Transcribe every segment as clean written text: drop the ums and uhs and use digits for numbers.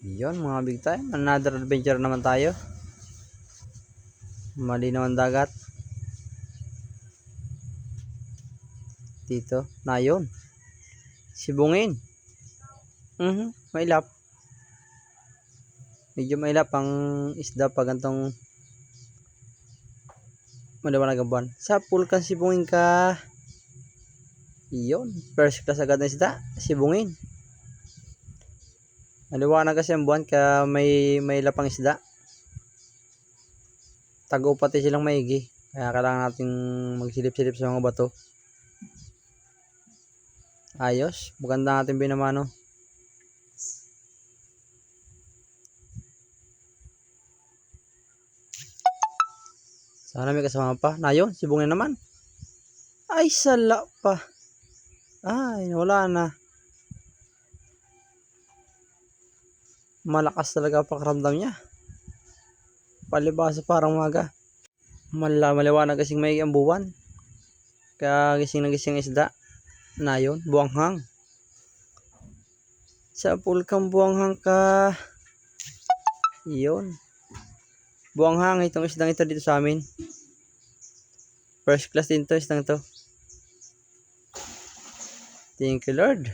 Yun mga big time, another adventure naman tayo. Malinaw ang dagat dito na yun, sibungin. Mailap, medyo mailap ang isda pag gantong maliwanag ang buwan. Sa pool ka sibungin ka, yun, first class agad na isda, sibungin. Maliwanag kasi ang buwan kaya may lapang isda. Tago pati silang maigi. Kaya kailangan nating magsilip-silip sa mga bato. Ayos. Maganda natin binamano. Sana may kasama pa. Na yun, sibungin naman. Ay, sala pa. Ay, wala na. Malakas talaga pakiramdam niya. Palibasa parang maga. Maliwanag kasing may ang buwan. Kaya gising na gising isda. Na yun, buwanghang. Sa pool kang buwanghang ka. Yun. Buwanghang itong isdang ito dito sa amin. First class din to, isdang to. Thank you Lord.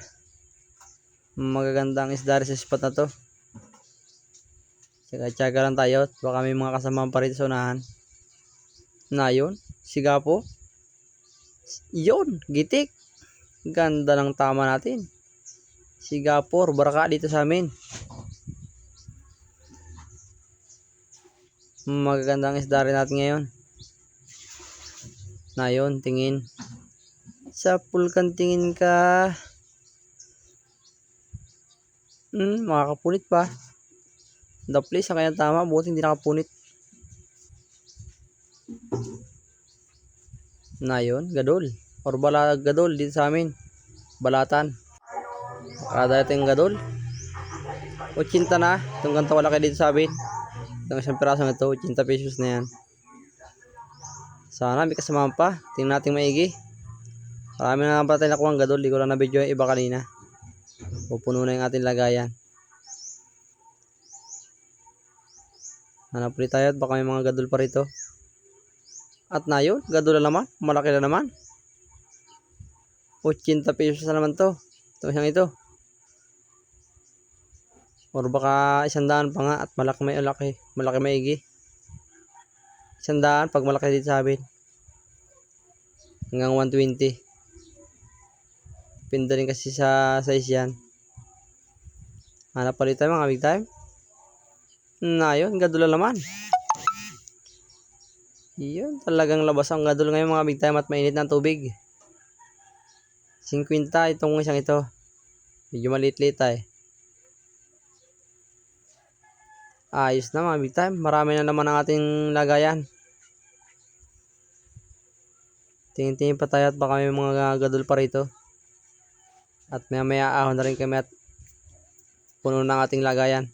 Magagandang isda rin sa spot na to. Tsaga lang tayo. Baka may mga kasama pa rin sa unahan. Na yun, sigapo. Yun, gitik. Ganda ng tama natin. Sigapor, baraka dito sa amin. Magagandang isda rin natin ngayon. Na yun, tingin. Sa pulkan tingin ka. Makakapunit pa. The place ang kanyang tama, buti hindi nakapunit. Na yun, gadol. Or gadol dito sa amin. Balatan. Kada ito yung gadol. 80 na. Itong ganito wala kayo dito sa amin. Itong isang piraso na ito, 80 pesos na yan. Sana may kasama pa. Tingnan natin maigi. Marami na naman tayo nakuha ang gadol. Di ko lang na video yung iba kanina. Pupuno na yung ating lagayan. Hanap ulit tayo at baka may mga gadol pa rito. At na yun, gadol na naman. Malaki na naman. 80 pesos na naman to. Ito isang ito. Or baka 100 pa nga at malaki maigi. 100 pag malaki dito sa amin. Hanggang 120. Depende rin kasi sa size yan. Hanap pa rin tayo mga big time. Na yun, gadol na naman. Yun, talagang labas ang gadol ngayon mga big time at mainit ng tubig. 50 itong isang ito. Medyo maliit-liit tayo. Ayos na mga big time. Marami na naman ang ating lagayan. Tingin-tingin pa tayo at baka may mga gadol pa rito. At maya-maya ahon na rin kami at puno ng ating lagayan.